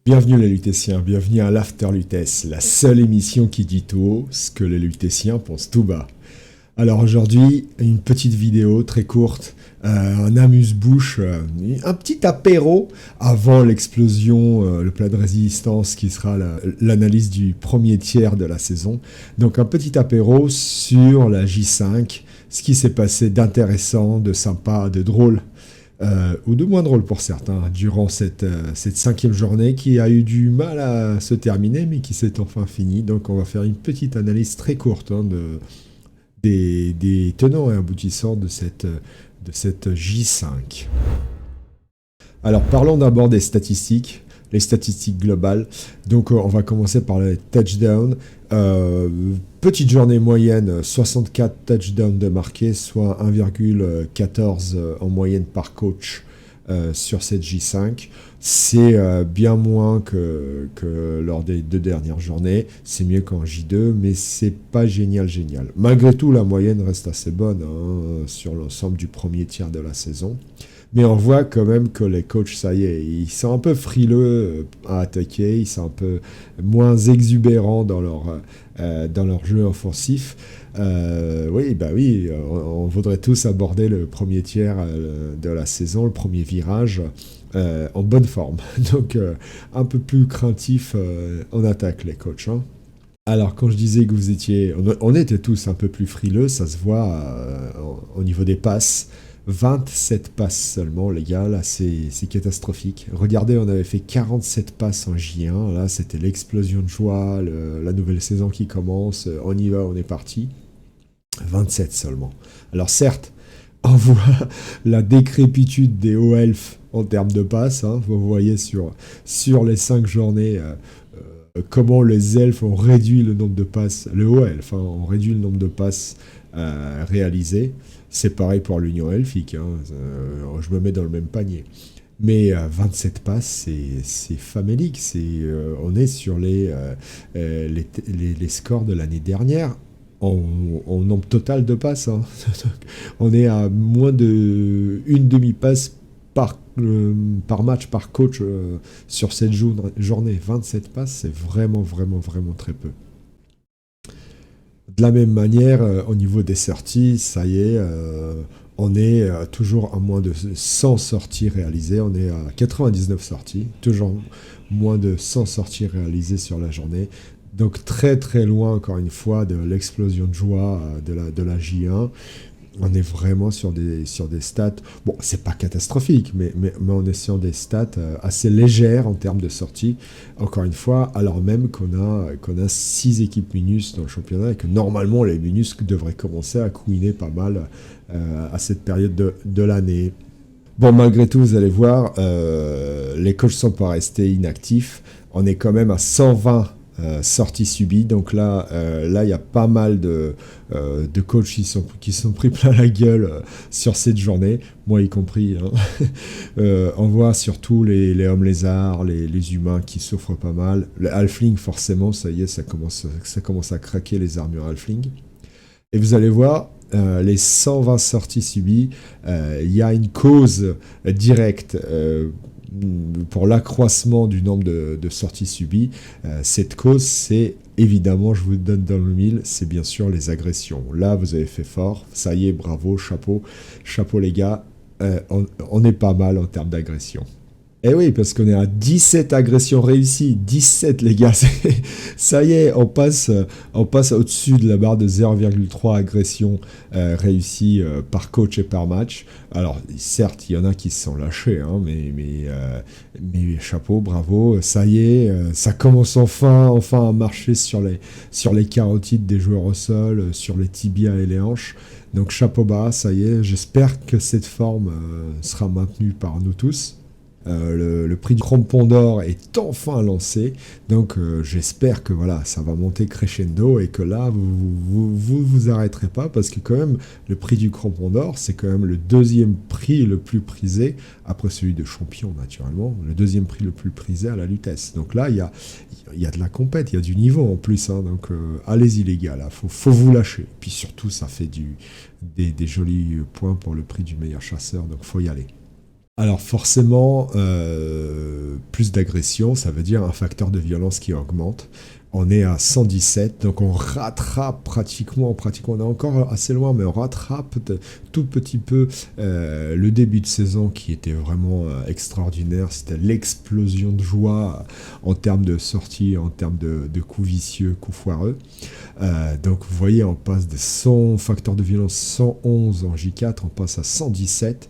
Bienvenue les lutétiens, bienvenue à l'After Lutèce, la seule émission qui dit tout haut ce que les lutétiens pensent tout bas. Alors aujourd'hui, une petite vidéo très courte, un amuse-bouche, un petit apéro avant l'explosion, le plat de résistance qui sera l'analyse du premier tiers de la saison. Donc un petit apéro sur la J5, ce qui s'est passé d'intéressant, de sympa, de drôle. Ou de moins drôle pour certains, durant cette cinquième journée qui a eu du mal à se terminer, mais qui s'est enfin finie. Donc on va faire une petite analyse très courte des tenants et aboutissants de cette J5. Alors parlons d'abord des statistiques, les statistiques globales. Donc on va commencer par les touchdowns. Petite journée moyenne, 64 touchdowns de marqués, soit 1,14 en moyenne par coach sur cette J5. C'est bien moins que lors des deux dernières journées. C'est mieux qu'en J2, mais c'est pas génial. Malgré tout, la moyenne reste assez bonne sur l'ensemble du premier tiers de la saison. Mais on voit quand même que les coachs, ça y est, ils sont un peu frileux à attaquer, ils sont un peu moins exubérants dans leur jeu offensif. Oui, on voudrait tous aborder le premier tiers de la saison, le premier virage, en bonne forme. Donc un peu plus craintif en attaque, les coachs. Alors, quand je disais que on était tous un peu plus frileux, ça se voit au niveau des passes. 27 passes seulement, les gars, là c'est catastrophique. Regardez, on avait fait 47 passes en J1, là c'était l'explosion de joie, la nouvelle saison qui commence, on y va, on est parti. 27 seulement. Alors certes, on voit la décrépitude des hauts elfes en termes de passes, vous voyez sur les 5 journées comment les elfes ont réduit le nombre de passes, le haut elfe ont réduit le nombre de passes réalisées. C'est pareil pour l'Union Elfique, je me mets dans le même panier. Mais 27 passes, c'est famélique. On est sur les scores de l'année dernière en nombre total de passes. On est à moins d'une demi-passe par match, par coach sur cette journée. 27 passes, c'est vraiment très peu. De la même manière, au niveau des sorties, ça y est, on est toujours à moins de 100 sorties réalisées. On est à 99 sorties, toujours moins de 100 sorties réalisées sur la journée. Donc très loin, encore une fois, de l'explosion de joie de la J1. On est vraiment sur des stats, bon, c'est pas catastrophique, mais on est sur des stats assez légères en termes de sorties. Encore une fois, alors même qu'on a 6 équipes minus dans le championnat et que normalement les minus devraient commencer à couiner pas mal à cette période de l'année. Bon, malgré tout, vous allez voir, les coachs sont pas restés inactifs. On est quand même à 120 sorties subies, donc là il y a pas mal de coachs qui sont pris plein la gueule sur cette journée, moi y compris. On voit surtout les hommes lézards, les humains qui souffrent pas mal. Le halfling, forcément, ça y est, ça commence à craquer les armures halfling. Et vous allez voir, les 120 sorties subies, il y a une cause directe pour l'accroissement du nombre de sorties subies. Cette cause, c'est évidemment, je vous donne dans le mille, c'est bien sûr les agressions. Là, vous avez fait fort, ça y est, bravo, chapeau les gars, on est pas mal en termes d'agression. Eh oui, parce qu'on est à 17 agressions réussies. 17, les gars. Ça y est, on passe au-dessus de la barre de 0,3 agressions réussies par coach et par match. Alors, certes, il y en a qui se sont lâchés, mais chapeau, bravo. Ça y est, ça commence enfin à marcher sur les carotides des joueurs au sol, sur les tibias et les hanches. Donc, chapeau bas, ça y est. J'espère que cette forme sera maintenue par nous tous. Le prix du crampon d'or est enfin lancé, donc j'espère que voilà, ça va monter crescendo et que là vous arrêterez pas, parce que quand même le prix du crampon d'or, c'est quand même le deuxième prix le plus prisé après celui de champion, naturellement, le deuxième prix le plus prisé à la Lutèce. Donc là il y a de la compète, il y a du niveau en plus, donc allez-y les gars, là faut vous lâcher. Puis surtout ça fait des jolis points pour le prix du meilleur chasseur, donc faut y aller. Alors forcément, plus d'agression, ça veut dire un facteur de violence qui augmente. On est à 117, donc on rattrape pratiquement, on est encore assez loin, mais on rattrape tout petit peu le début de saison qui était vraiment extraordinaire. C'était l'explosion de joie en termes de sorties, en termes de coups vicieux, coups foireux. Donc vous voyez, on passe de 100 facteurs de violence 111 en J4, on passe à 117.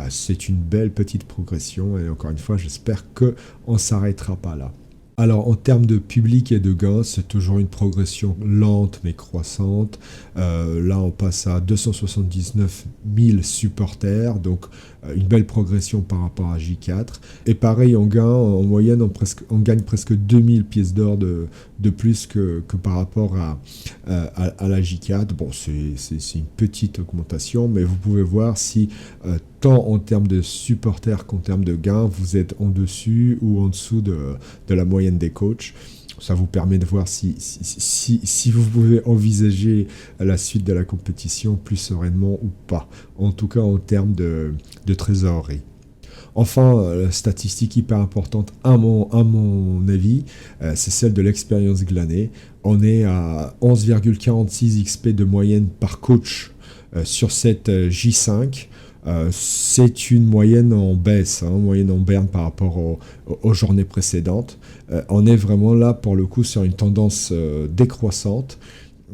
C'est une belle petite progression et encore une fois, j'espère qu'on ne s'arrêtera pas là. Alors, en termes de public et de gains, c'est toujours une progression lente mais croissante. Là, on passe à 279 000 supporters, donc une belle progression par rapport à J4. Et pareil, on gagne en moyenne, on gagne presque 2000 pièces d'or de plus que par rapport à la J4. Bon, c'est une petite augmentation, mais vous pouvez voir si tant en termes de supporters qu'en termes de gains, vous êtes en dessus ou en dessous de la moyenne des coachs. Ça vous permet de voir si vous pouvez envisager la suite de la compétition plus sereinement ou pas. En tout cas, en termes de trésorerie. Enfin, la statistique hyper importante à mon avis, c'est celle de l'expérience glanée. On est à 11,46 XP de moyenne par coach sur cette J5. C'est une moyenne en baisse, moyenne en berne par rapport aux journées précédentes. On est vraiment là pour le coup sur une tendance décroissante.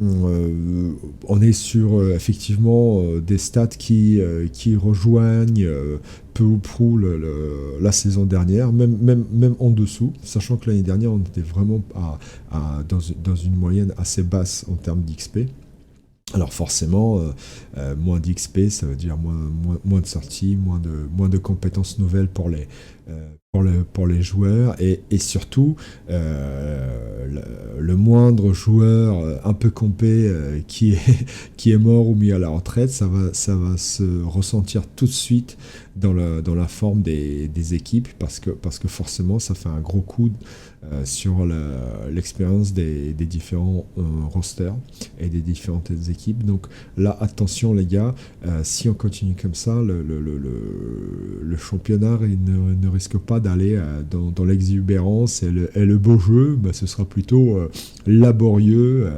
On est sur effectivement des stats qui rejoignent peu ou prou la saison dernière, même en dessous, sachant que l'année dernière on était vraiment dans une moyenne assez basse en termes d'XP. Alors forcément, moins d'XP, ça veut dire moins de sorties, moins de compétences nouvelles pour les joueurs et surtout le moindre joueur un peu compé qui est mort ou mis à la retraite, ça va se ressentir tout de suite dans la forme des équipes parce que forcément ça fait un gros coup sur l'expérience des différents rosters et des différentes équipes. Donc là, attention les gars, si on continue comme ça, le championnat ne risque pas d'aller dans l'exubérance et le beau jeu, ce sera plutôt laborieux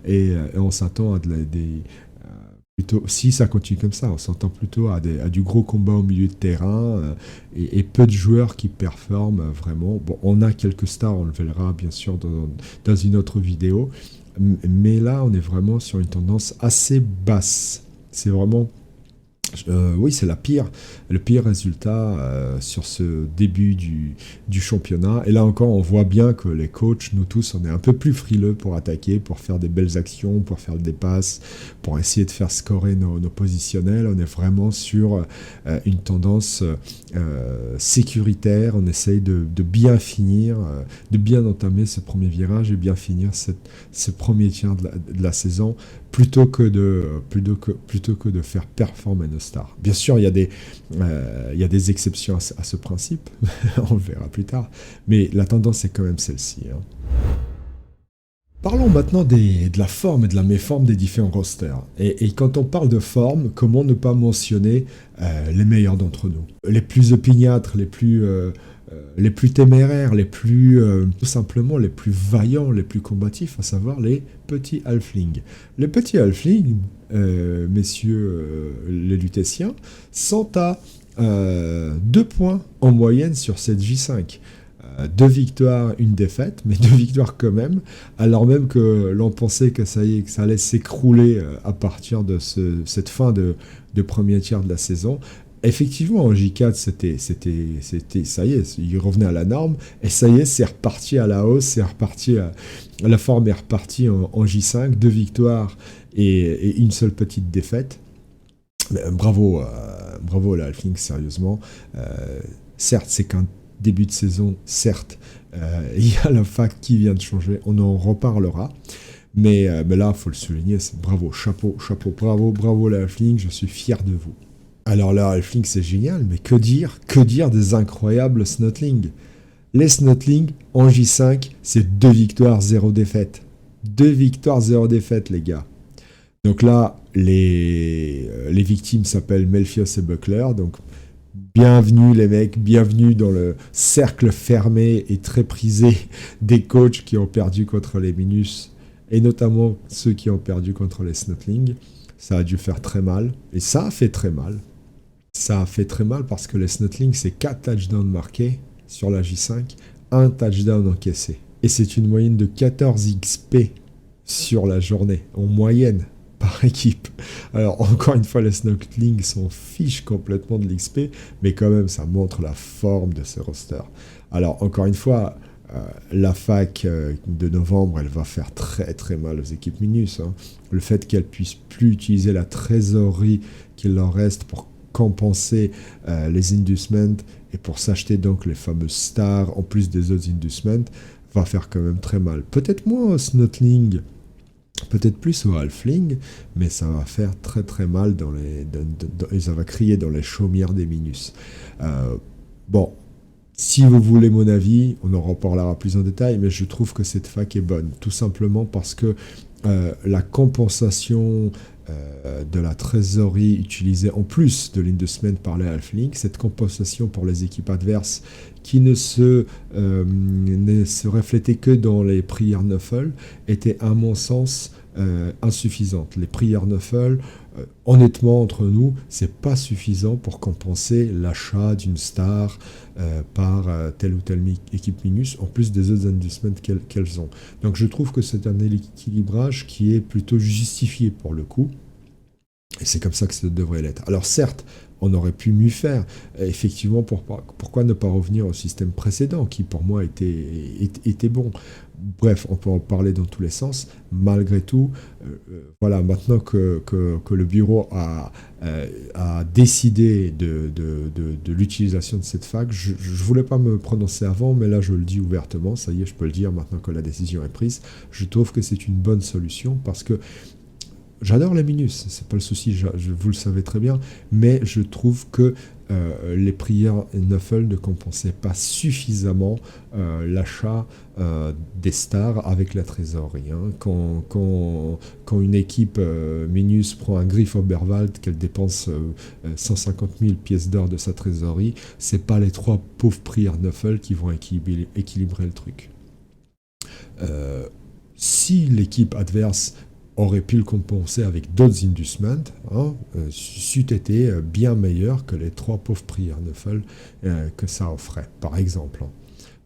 et on s'attend à plutôt, si ça continue comme ça, on s'entend plutôt à du gros combat au milieu de terrain et peu de joueurs qui performent vraiment. Bon, on a quelques stars, on le verra bien sûr dans une autre vidéo, mais là on est vraiment sur une tendance assez basse. C'est vraiment oui, c'est le pire résultat sur ce début du championnat. Et là encore, on voit bien que les coachs, nous tous, on est un peu plus frileux pour attaquer, pour faire des belles actions, pour faire des passes, pour essayer de faire scorer nos positionnels. On est vraiment sur une tendance sécuritaire. On essaye de bien finir, de bien entamer ce premier virage et bien finir ce premier tiers de la saison plutôt que de faire performer nos stars. Bien sûr, il y a des exceptions à ce principe, on le verra plus tard, mais la tendance est quand même celle-ci. Parlons maintenant de la forme et de la méforme des différents rosters. Et quand on parle de forme, comment ne pas mentionner les meilleurs d'entre nous? Les plus opiniâtres, les plus téméraires, tout simplement les plus vaillants, les plus combatifs, à savoir les petits halflings. Les petits halflings, messieurs les lutétiens, sont à 2 points en moyenne sur cette J5. 2 victoires, 1 défaite, mais 2 victoires quand même, alors même que l'on pensait que ça y est, que ça allait s'écrouler à partir de cette fin de premier tiers de la saison. Effectivement, en J4, c'était, ça y est, il revenait à la norme, et ça y est, c'est reparti à la hausse, la forme est repartie en J5, 2 victoires et une seule petite défaite. Bravo la Halfling, sérieusement. Certes, c'est qu'un début de saison, certes, il y a la fac qui vient de changer, on en reparlera. Mais là, il faut le souligner, bravo, chapeau, bravo la Halfling, je suis fier de vous. Alors la Halfling, c'est génial, mais que dire des incroyables Snotlings? Les Snotlings, en J5, c'est 2 victoires, 0 défaite. 2 victoires, 0 défaite, les gars. Donc là, les victimes s'appellent Melfios et Buckler, donc Bienvenue les mecs, bienvenue dans le cercle fermé et très prisé des coachs qui ont perdu contre les Minus, et notamment ceux qui ont perdu contre les Snotling. Ça a dû faire très mal, et ça a fait très mal. Ça a fait très mal parce que les Snotling, c'est 4 touchdowns marqués sur la J5, un touchdown encaissé. Et c'est une moyenne de 14 XP sur la journée, en moyenne, par équipe. Alors, encore une fois, les Snotling s'en fichent complètement de l'XP, mais quand même, ça montre la forme de ce roster. Alors, encore une fois, la fac de novembre, elle va faire très très mal aux équipes Minus. Hein. Le fait qu'elles puissent plus utiliser la trésorerie qu'il leur reste pour compenser les inducements et pour s'acheter donc les fameuses stars en plus des autres inducements va faire quand même très mal. Peut-être moins au Snotling, peut-être plus au Halfling, mais ça va faire très très mal et ça va crier dans les chaumières des Minus. Bon, si vous voulez mon avis, on en reparlera plus en détail, mais je trouve que cette fac est bonne, tout simplement parce que la compensation de la trésorerie utilisée en plus de l'inducement par les Halflings, cette compensation pour les équipes adverses qui ne se reflétait que dans les prières Nuffle, était à mon sens insuffisante. Les prières Nuffle, honnêtement entre nous, c'est pas suffisant pour compenser l'achat d'une star par telle ou telle équipe Minus, en plus des autres inducements qu'elles ont. Donc je trouve que c'est un équilibrage qui est plutôt justifié pour le coup, et c'est comme ça que ça devrait l'être. Alors certes, on aurait pu mieux faire. Effectivement, pourquoi ne pas revenir au système précédent, qui pour moi était bon. Bref, on peut en parler dans tous les sens. Malgré tout, voilà, maintenant que le bureau a décidé de l'utilisation de cette fac, je ne voulais pas me prononcer avant, mais là je le dis ouvertement, ça y est, je peux le dire maintenant que la décision est prise. Je trouve que c'est une bonne solution parce que j'adore les Minus, c'est pas le souci, vous le savez très bien, mais je trouve que les prières Nuffle ne compensaient pas suffisamment l'achat des stars avec la trésorerie. Hein. Quand une équipe Minus prend un Griff Oberwald, qu'elle dépense 150 000 pièces d'or de sa trésorerie, c'est pas les 3 pauvres prières Nuffle qui vont équilibrer le truc. Si l'équipe adverse aurait pu le compenser avec d'autres inducements, hein, c'eût été bien meilleur que les 3 pauvres prières Nuffle que ça offrait, par exemple. Hein.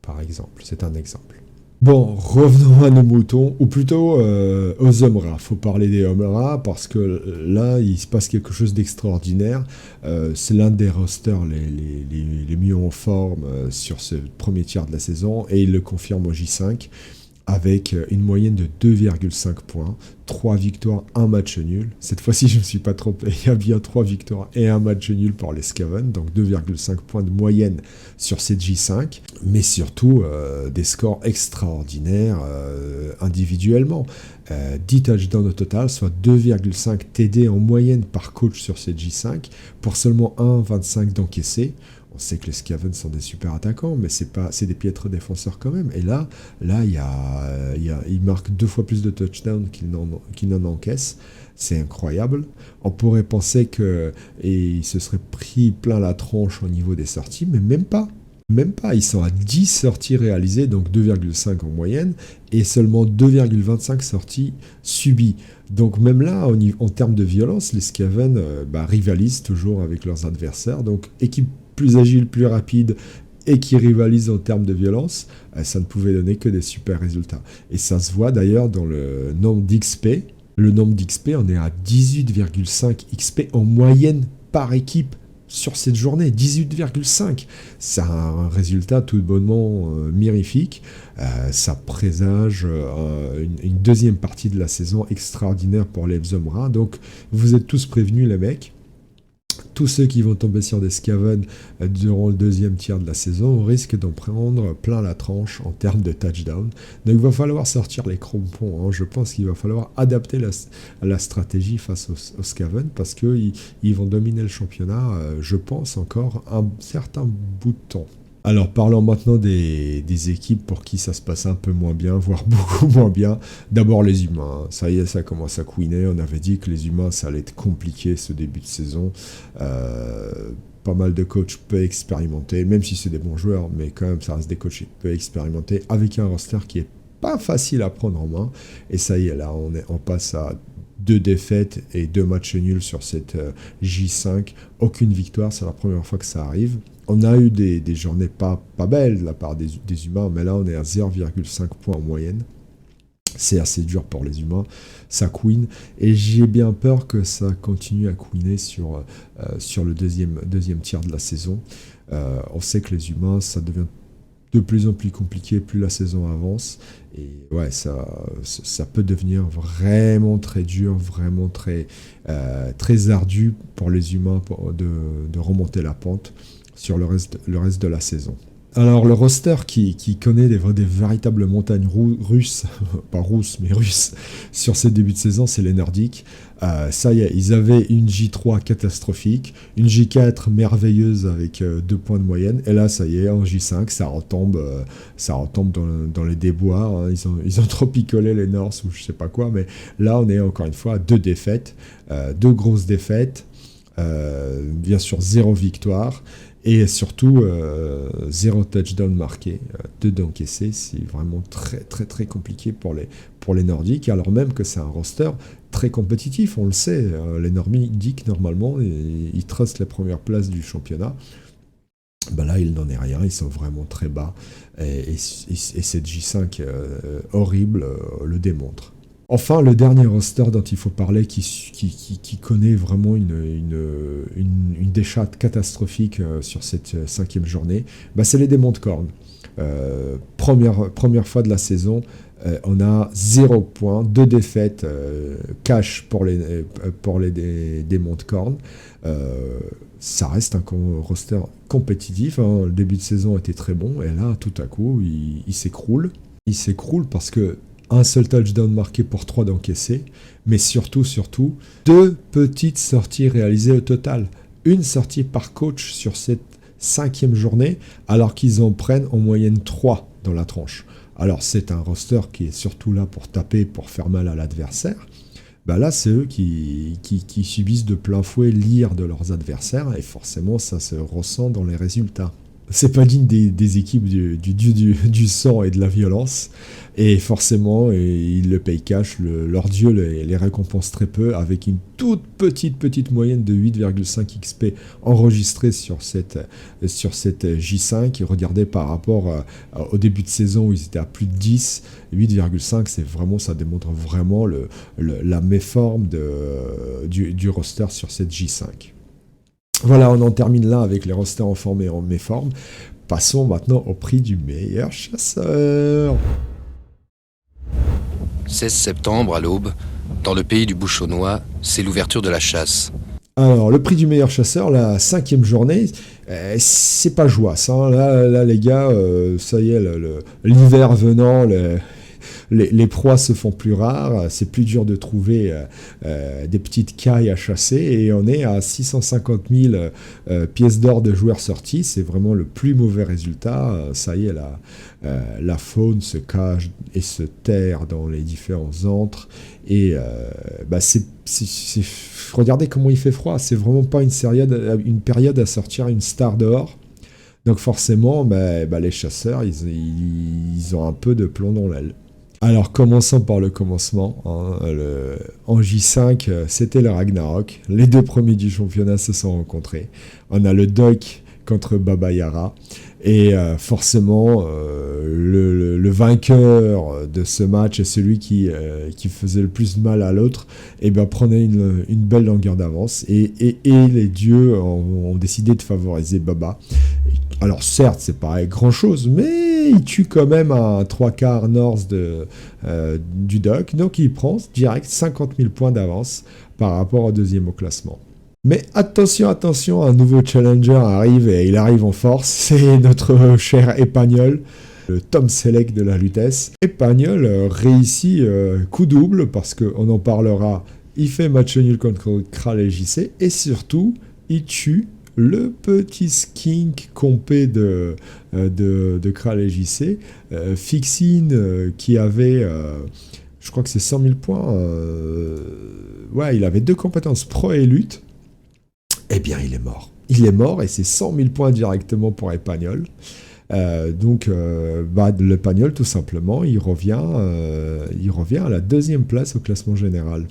Par exemple, c'est un exemple. Bon, revenons à nos moutons, ou plutôt aux Omra. Faut parler des Omra parce que là, il se passe quelque chose d'extraordinaire. C'est l'un des rosters les mieux en forme sur ce premier tiers de la saison, et il le confirme au J5. Avec une moyenne de 2,5 points, 3 victoires, 1 match nul. Cette fois-ci, je ne me suis pas trompé, il y a bien 3 victoires et 1 match nul pour les Skaven, donc 2,5 points de moyenne sur cette J5, mais surtout des scores extraordinaires individuellement. 10 touchdowns au total, soit 2,5 TD en moyenne par coach sur cette J5, pour seulement 1,25 d'encaissé. On sait que les Skaven sont des super attaquants, mais c'est des piètres défenseurs quand même. Et là ils marquent 2 fois plus de touchdowns qu'ils n'en encaissent. C'est incroyable. On pourrait penser qu'ils se seraient pris plein la tronche au niveau des sorties, mais même pas. Même pas. Ils sont à 10 sorties réalisées, donc 2,5 en moyenne, et seulement 2,25 sorties subies. Donc même là, en termes de violence, les Skaven rivalisent toujours avec leurs adversaires. Donc équipe plus agile, plus rapide, et qui rivalise en termes de violence, ça ne pouvait donner que des super résultats. Et ça se voit d'ailleurs dans le nombre d'XP. Le nombre d'XP, on est à 18,5 XP en moyenne par équipe sur cette journée. 18,5. C'est un résultat tout bonnement mirifique. Ça présage une deuxième partie de la saison extraordinaire pour les Zomra. Donc vous êtes tous prévenus les mecs. Tous ceux qui vont tomber sur des Skaven durant le deuxième tiers de la saison risquent d'en prendre plein la tranche en termes de touchdown. Donc il va falloir sortir les crampons. Hein. Je pense qu'il va falloir adapter la stratégie face aux Skaven parce qu'ils vont dominer le championnat, je pense, encore un certain bout de temps. Alors parlons maintenant des équipes pour qui ça se passe un peu moins bien, voire beaucoup moins bien. D'abord les humains, ça y est, ça commence à couiner. On avait dit que les humains, ça allait être compliqué ce début de saison. pas mal de coachs peu expérimentés, même si c'est des bons joueurs, mais quand même ça reste des coachs peu expérimentés, avec un roster qui est pas facile à prendre en main. Et ça y est, là, on passe à 2 défaites et 2 matchs nuls sur cette J5. Aucune victoire, c'est la première fois que ça arrive. On a eu des journées pas belles de la part des humains, mais là, on est à 0,5 points en moyenne. C'est assez dur pour les humains, ça couine, et j'ai bien peur que ça continue à couiner sur le deuxième tiers de la saison. On sait que les humains, ça devient de plus en plus compliqué plus la saison avance, et ouais, ça peut devenir vraiment très dur, vraiment très ardu pour les humains de remonter la pente sur le reste de la saison. Alors le roster qui connaît des véritables montagnes russes, pas rousses mais russes, sur ces débuts de saison, c'est les Nordiques. Ça y est, ils avaient une J3 catastrophique, une J4 merveilleuse avec 2 points de moyenne, et là ça y est, en J5, ça retombe dans les déboires, hein. Ils ont trop picolé les Norse ou je sais pas quoi, mais là on est encore une fois à 2 défaites, 2 grosses défaites, bien sûr 0 victoire, et surtout 0 touchdown marqué, 2 d'encaissés. C'est vraiment très très très compliqué pour les Nordiques, alors même que c'est un roster très compétitif, on le sait. Les Nordiques, normalement, ils trustent les premières places du championnat. Ben là, il n'en est rien, ils sont vraiment très bas, et cette J5 horrible le démontre. Enfin, le dernier roster dont il faut parler, qui connaît vraiment une décharge catastrophique sur cette 5e journée, c'est les démons de corne. Première fois de la saison, on a 0 points, 2 défaites cash pour les démons de corne. Ça reste un roster compétitif, hein. Le début de saison était très bon, et là, tout à coup, il s'écroule. Il s'écroule parce que un seul touchdown marqué pour 3 d'encaissés, mais surtout, 2 petites sorties réalisées au total. Une sortie par coach sur cette 5e journée, alors qu'ils en prennent en moyenne 3 dans la tranche. Alors c'est un roster qui est surtout là pour taper, pour faire mal à l'adversaire. Là, c'est eux qui subissent de plein fouet l'ire de leurs adversaires, et forcément, ça se ressent dans les résultats. C'est pas digne des équipes du dieu du sang et de la violence, et forcément ils le payent cash. Leur dieu les récompense très peu, avec une toute petite moyenne de 8,5 XP enregistrée sur cette J5. Regardez par rapport au début de saison où ils étaient à plus de 10, 8,5, ça démontre vraiment la méforme du roster sur cette J5. Voilà, on en termine là avec les rosters en forme et en méforme. Passons maintenant au prix du meilleur chasseur. 16 septembre à l'aube, dans le pays du Bouchonnois, c'est l'ouverture de la chasse. Alors, le prix du meilleur chasseur, la 5e journée, c'est pas joie, ça. Hein. Là, les gars, ça y est, l'hiver venant, les proies se font plus rares, c'est plus dur de trouver des petites cailles à chasser, et on est à 650 000 pièces d'or de joueurs sortis. C'est vraiment le plus mauvais résultat. Ça y est, la faune se cache et se terre dans les différents antres, et regardez comment il fait froid. C'est vraiment pas une période à sortir une star dehors. Donc forcément, les chasseurs, ils ont un peu de plomb dans l'aile. Alors commençons par le commencement, hein. En J5, c'était le Ragnarok. Les 2 premiers du championnat se sont rencontrés. On a le Duck contre Baba Yara, et forcément le vainqueur de ce match, et celui qui faisait le plus de mal à l'autre, prenait une belle longueur d'avance, et les dieux ont décidé de favoriser Baba. Alors certes, c'est pas grand chose, mais il tue quand même un 3/4 Norse du Duck, donc il prend direct 50 000 points d'avance par rapport au 2e au classement. Mais attention, un nouveau challenger arrive, et il arrive en force, c'est notre cher Épagnol, le Tom Selleck de la Lutèce. Épagnol réussit coup double, parce qu'on en parlera, il fait match nul contre Kral et JC, et surtout, il tue le petit skink compé de Kral et JC, Fixin, qui avait, je crois que c'est 100 000 points, il avait 2 compétences pro et lutte, eh bien il est mort. Il est mort et c'est 100 000 points directement pour Epagnol. Le Pagnol, tout simplement, il revient à la 2e place au classement général.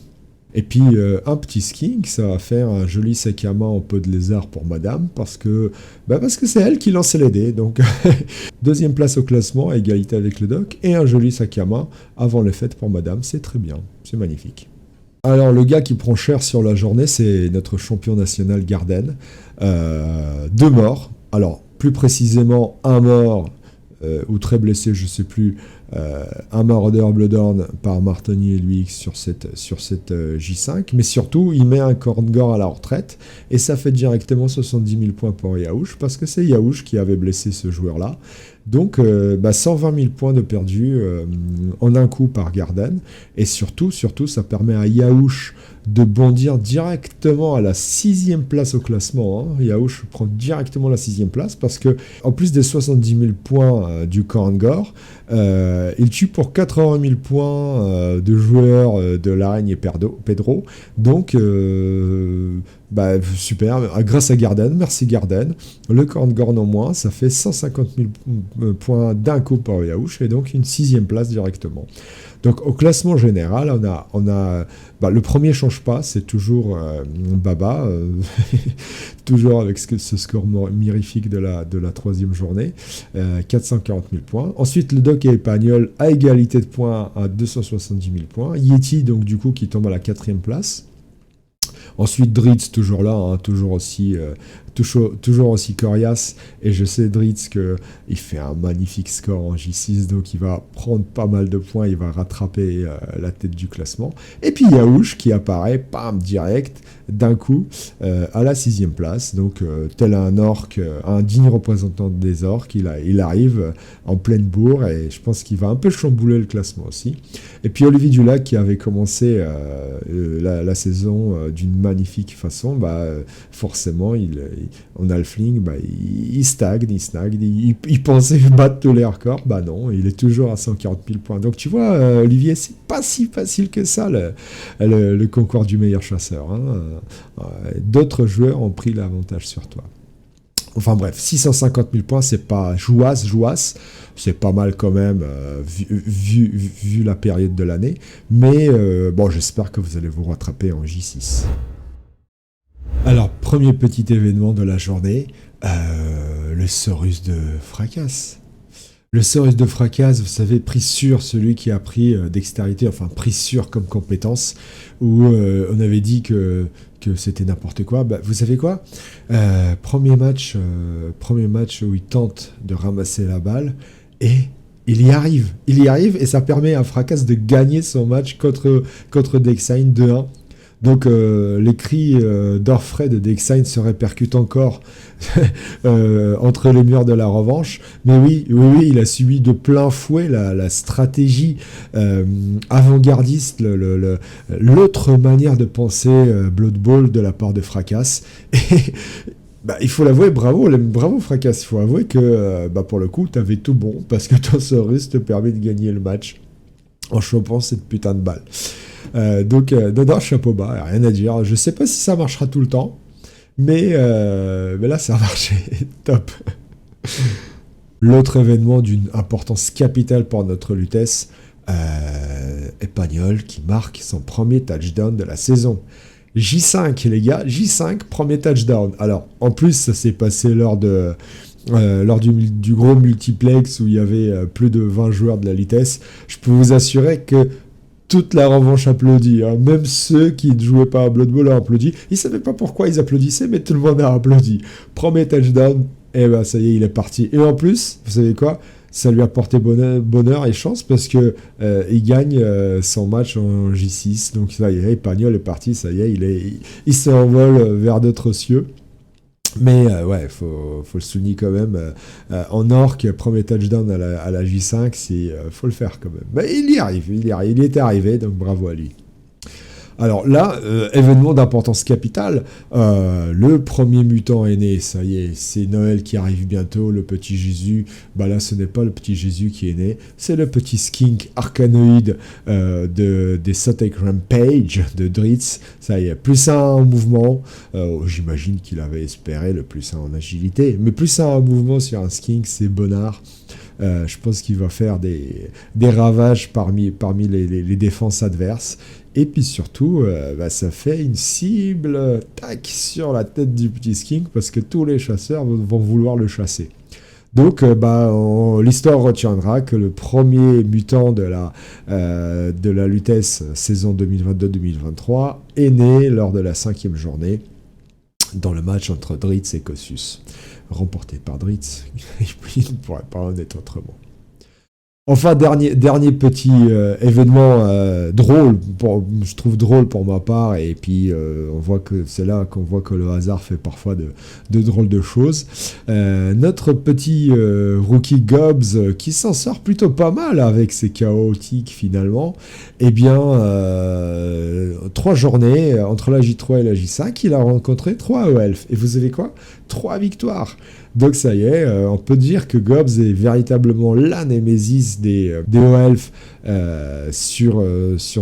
Et puis, un petit skiing, ça va faire un joli sac à main en peau de lézard pour madame, parce que c'est elle qui lançait les dés. Donc, 2e place au classement, à égalité avec le doc, et un joli sac à main avant les fêtes pour madame. C'est très bien, c'est magnifique. Alors, le gars qui prend cher sur la journée, c'est notre champion national Garden. 2 morts. Alors, plus précisément, un mort, ou très blessé, je ne sais plus, un maraudeur Bloodhorn par Martoni et lui sur cette J5, mais surtout il met un Korngor à la retraite et ça fait directement 70 000 points pour Yaouch parce que c'est Yaouch qui avait blessé ce joueur-là. Donc 120 000 points de perdu en un coup par Garden et surtout ça permet à Yaouch de bondir directement à la 6e place au classement. Yaouch prend directement la 6e place parce que en plus des 70 000 points du Korngor, il tue pour 80 000 points de joueurs de l'Araigne et Pedro. Donc, super. Grâce à Garden, merci Garden. Le Korngor en moins, ça fait 150 000 points d'un coup pour Yaouch et donc une 6e place directement. Donc, au classement général, on a le premier change pas, c'est toujours Baba, toujours avec ce score mirifique de la 3e journée, 440 000 points. Ensuite, le Doc et Epagnol à égalité de points à 270 000 points. Yeti, donc du coup, qui tombe à la 4e place. Ensuite, Dritz, toujours là, toujours aussi coriace. Et je sais, Dritz, qu'il fait un magnifique score en J6, donc il va prendre pas mal de points, il va rattraper la tête du classement. Et puis Yaouch qui apparaît, pam, direct, d'un coup, à la 6e place. Donc, tel un orc, un digne représentant des orques, il arrive en pleine bourre et je pense qu'il va un peu chambouler le classement aussi. Et puis Olivier Dulac qui avait commencé la saison d'une magnifique façon, forcément, on a le fling, il stagne, il pensait battre tous les records, non, il est toujours à 140 000 points. Donc tu vois, Olivier, c'est pas si facile que ça, le concours du meilleur chasseur. D'autres joueurs ont pris l'avantage sur toi. Enfin bref, 650 000 points, c'est pas jouasse, c'est pas mal quand même, vu la période de l'année, mais j'espère que vous allez vous rattraper en J6. Alors, premier petit événement de la journée, le Saurus de Fracasse. Le Saurus de Fracasse, vous savez, prix sûr, celui qui a pris dextérité, enfin prix sûr comme compétence, où on avait dit que c'était n'importe quoi. Vous savez quoi, premier match où il tente de ramasser la balle, et il y arrive, et ça permet à Fracasse de gagner son match contre Dexine 2-1. Donc les cris d'Orfray de Dexine se répercutent encore entre les murs de la revanche. Mais oui, il a subi de plein fouet la stratégie avant-gardiste, l'autre manière de penser Blood Bowl de la part de Fracasse. Et il faut l'avouer, bravo Fracasse, il faut avouer que pour le coup, t'avais tout bon, parce que ton Saurus te permet de gagner le match en chopant cette putain de balle. Donc, chapeau bas, rien à dire. Je sais pas si ça marchera tout le temps, mais là, ça a marché. Top. L'autre événement d'une importance capitale pour notre Lutèce, Epagnol qui marque son premier touchdown de la saison. J5, les gars, J5, premier touchdown. Alors, en plus, ça s'est passé lors du gros multiplex où il y avait plus de 20 joueurs de la Lutèce. Je peux vous assurer que toute la revanche applaudit, même ceux qui ne jouaient pas à Blood Bowl ont applaudi. Ils ne savaient pas pourquoi ils applaudissaient, mais tout le monde a applaudi. Premier touchdown, et ça y est, il est parti. Et en plus, vous savez quoi, ça lui a porté bonheur et chance parce que il gagne son match en J6. Donc ça y est, Epagnol est parti, ça y est, il s'envole vers d'autres cieux. Mais faut le souligner quand même. En orc, premier touchdown à la J5, faut le faire quand même. Il y arrive, il y était arrivé, donc bravo à lui. Alors là, événement d'importance capitale, le premier mutant est né, ça y est, c'est Noël qui arrive bientôt, le petit Jésus, bah là ce n'est pas le petit Jésus qui est né, c'est le petit skink arcanoïde des Sotek Rampage de Dritz, ça y est, plus un en mouvement, j'imagine qu'il avait espéré le plus un en agilité, mais plus un en mouvement sur un skink, c'est bonnard. Je pense qu'il va faire des ravages parmi les défenses adverses. Et puis surtout, ça fait une cible tac sur la tête du petit skink parce que tous les chasseurs vont vouloir le chasser. Donc, l'histoire retiendra que le premier mutant de la Lutèce saison 2022-2023 est né lors de la 5e journée dans le match entre Dritz et Kossus, remporté par Dritz. Il ne pourrait pas en être autrement. Enfin, dernier petit événement drôle, je trouve drôle pour ma part, et puis on voit que c'est là qu'on voit que le hasard fait parfois de drôles de choses. Notre petit rookie Gobbs, qui s'en sort plutôt pas mal avec ses chaotiques finalement, eh bien, 3 journées, entre la J3 et la J5, il a rencontré 3 ELF. Et vous savez quoi ? 3 victoires. Donc ça y est, on peut dire que Gobbs est véritablement la némésis des ELF sur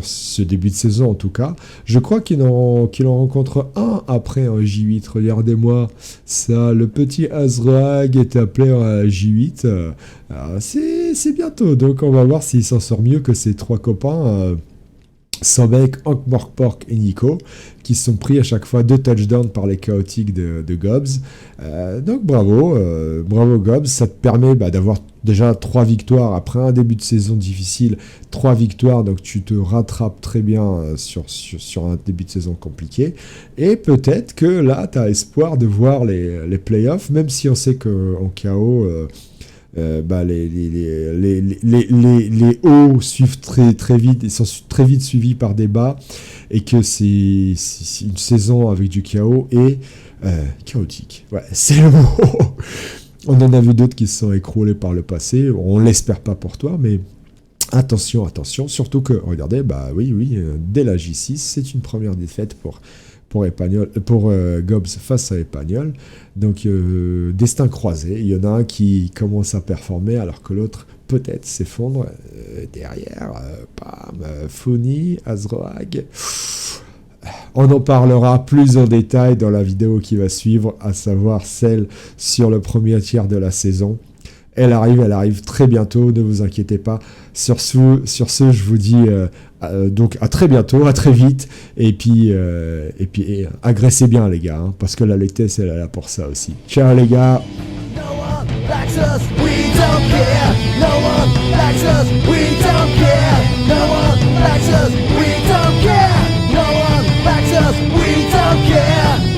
ce début de saison en tout cas. Je crois qu'il en rencontre un après en J8. Regardez-moi ça, le petit Azraag est appelé en J8. C'est bientôt, donc on va voir s'il s'en sort mieux que ses 3 copains. Sobek, Hank Morkpork et Nico, qui sont pris à chaque fois 2 touchdowns par les chaotiques de Gobbs. Donc bravo Gobbs, ça te permet d'avoir déjà 3 victoires après un début de saison difficile, 3 victoires, donc tu te rattrapes très bien sur un début de saison compliqué. Et peut-être que là, tu as espoir de voir les playoffs, même si on sait qu'en KO... les hauts suivent très vite, ils sont très vite suivis par des bas, et que c'est une saison avec du chaos et chaotique. Ouais, c'est le mot. On en a vu d'autres qui se sont écroulés par le passé. On l'espère pas pour toi, mais attention, surtout que, regardez, dès la J6, c'est une première défaite pour Gobbs face à Epagnol. Donc, destin croisé. Il y en a un qui commence à performer alors que l'autre peut-être s'effondre. Derrière, Founi, Azroag. On en parlera plus en détail dans la vidéo qui va suivre, à savoir celle sur le premier tiers de la saison. Elle arrive très bientôt, ne vous inquiétez pas. Sur ce, je vous dis donc à très bientôt, à très vite, et puis agressez bien les gars, hein, parce que la Lutèce elle est là pour ça aussi. Ciao les gars. No one likes us, we don't care. No one likes us, we don't care. No one likes us, we don't care. No one likes us, we don't care.